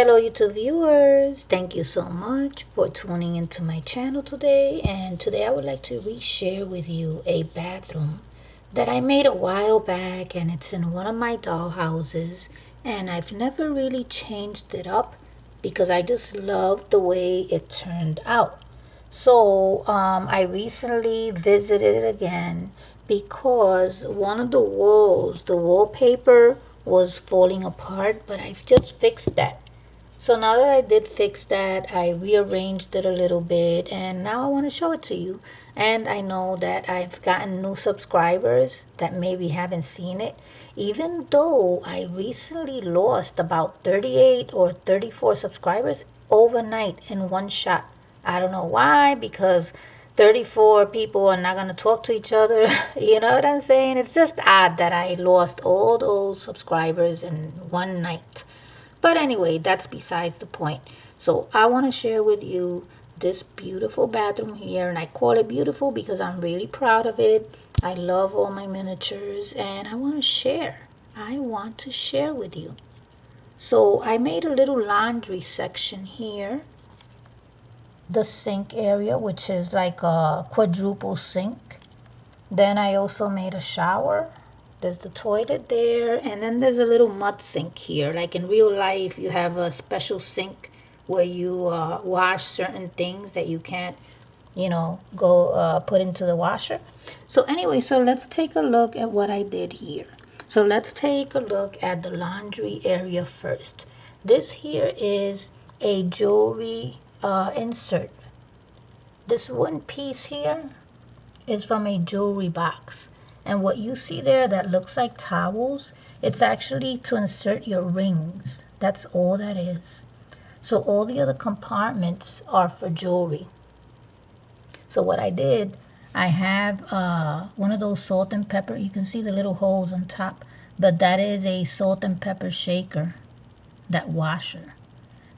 Hello YouTube viewers, thank you so much for tuning into my channel today, and today I would like to reshare with you a bathroom that I made a while back, and it's in one of my doll houses, and I've never really changed it up because I just love the way it turned out. So I recently visited it again because one of the walls, the wallpaper was falling apart, but I've just fixed that. So now that I did fix that, I rearranged it a little bit, and now I want to show it to you. And I know that I've gotten new subscribers that maybe haven't seen it, even though I recently lost about 38 or 34 subscribers overnight in one shot. I don't know why, because 34 people are not going to talk to each other. You know what I'm saying? It's just odd that I lost all those subscribers in one night. But anyway, that's besides the point. So I want to share with you this beautiful bathroom here, and I call it beautiful because I'm really proud of it. I love all my miniatures, and I want to share. I want to share with you. So I made a little laundry section here. The sink area, which is like a quadruple sink. Then I also made a shower. There's the toilet there, and then there's a little mud sink here. Like in real life, you have a special sink where you wash certain things that you can't, go put into the washer. So anyway, so let's take a look at what I did here. So let's take a look at the laundry area first. This here is a jewelry insert. This one piece here is from a jewelry box. And what you see there that looks like towels, it's actually to insert your rings. That's all that is. So all the other compartments are for jewelry. So what I did, I have one of those salt and pepper. You can see the little holes on top, but that is a salt and pepper shaker, that washer.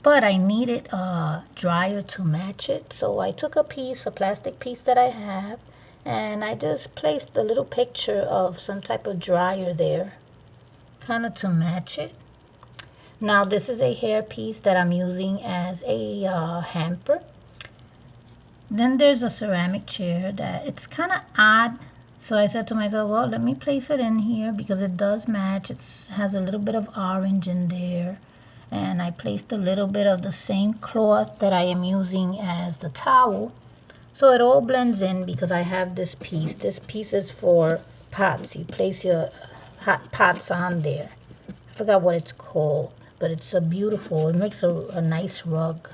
But I needed a dryer to match it. So I took a plastic piece that I have, and I just placed a little picture of some type of dryer there, kind of to match it. Now this is a hair piece that I'm using as a hamper. Then there's a ceramic chair that it's kind of odd. So I said to myself, well, let me place it in here because it does match. It has a little bit of orange in there. And I placed a little bit of the same cloth that I am using as the towel. So it all blends in because I have this piece. This piece is for pots. You place your hot pots on there. I forgot what it's called, but it's it makes a nice rug.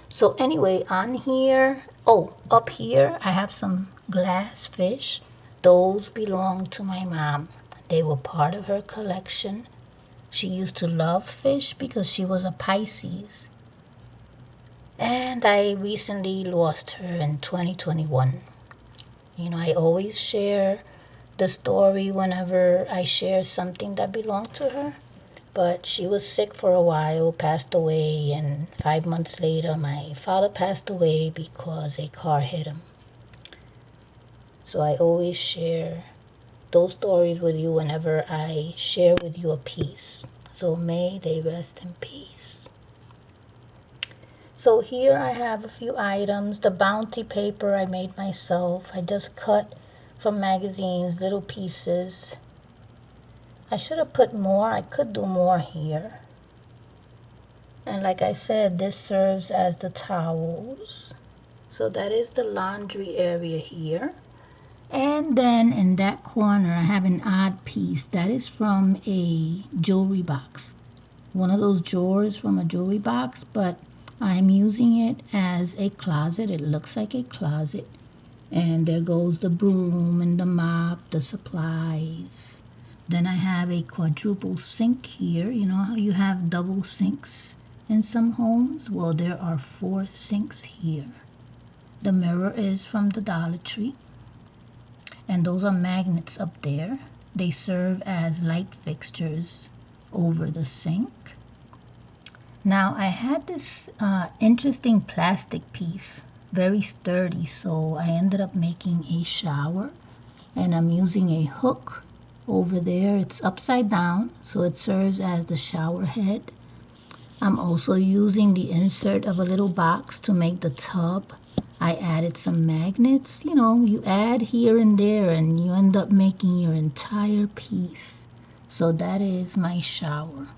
So anyway, on here, up here, I have some glass fish. Those belong to my mom. They were part of her collection. She used to love fish because she was a Pisces. And I recently lost her in 2021. I always share the story whenever I share something that belonged to her. But she was sick for a while, passed away, and 5 months later my father passed away because a car hit him. So I always share those stories with you whenever I share with you a piece. So may they rest in peace. So here I have a few items. The bounty paper I made myself. I just cut from magazines, little pieces. I should have put more. I could do more here. And like I said, this serves as the towels. So that is the laundry area here. And then in that corner, I have an odd piece. That is from a jewelry box. One of those drawers from a jewelry box, but I'm using it as a closet. It looks like a closet. And there goes the broom and the mop, the supplies. Then I have a quadruple sink here. You know how you have double sinks in some homes? Well, there are 4 sinks here. The mirror is from the Dollar Tree. And those are magnets up there. They serve as light fixtures over the sink. Now I had this interesting plastic piece, very sturdy, so I ended up making a shower, and I'm using a hook over there. It's upside down, so it serves as the shower head. I'm also using the insert of a little box to make the tub. I added some magnets. You know, you add here and there and you end up making your entire piece. So that is my shower.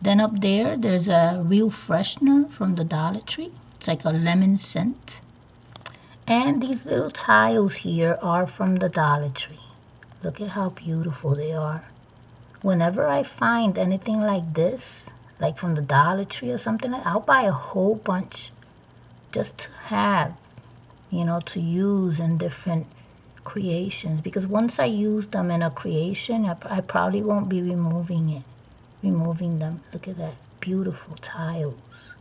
Then up there, there's a real freshener from the Dollar Tree. It's like a lemon scent. And these little tiles here are from the Dollar Tree. Look at how beautiful they are. Whenever I find anything like this, like from the Dollar Tree or something like, I'll buy a whole bunch just to have, you know, to use in different creations. Because once I use them in a creation, I probably won't be removing them. Look at that, beautiful tiles.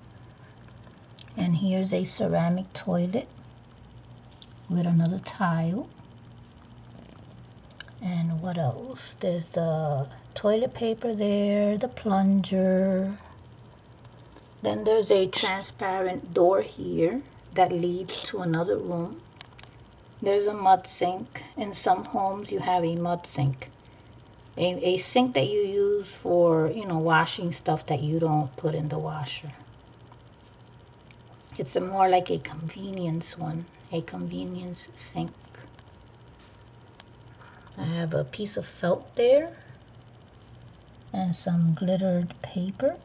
And here's a ceramic toilet with another tile. And what else? There's the toilet paper there, the plunger. Then there's a transparent door here that leads to another room. There's a mud sink. In some homes you have a mud sink. A sink that you use for, you know, washing stuff that you don't put in the washer. It's more like a convenience one, a convenience sink. I have a piece of felt there and some glittered paper.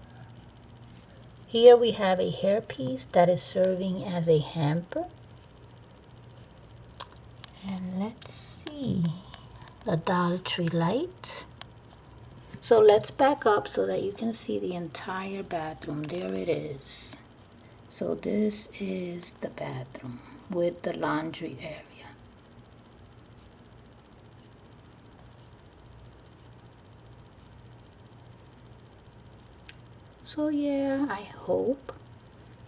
Here we have a hairpiece that is serving as a hamper. And let's see, a Dollar Tree light. So let's back up so that you can see the entire bathroom. There it is. So this is the bathroom with the laundry area. So yeah, I hope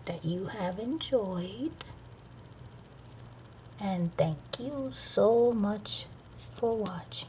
that you have enjoyed. And thank you so much for watching.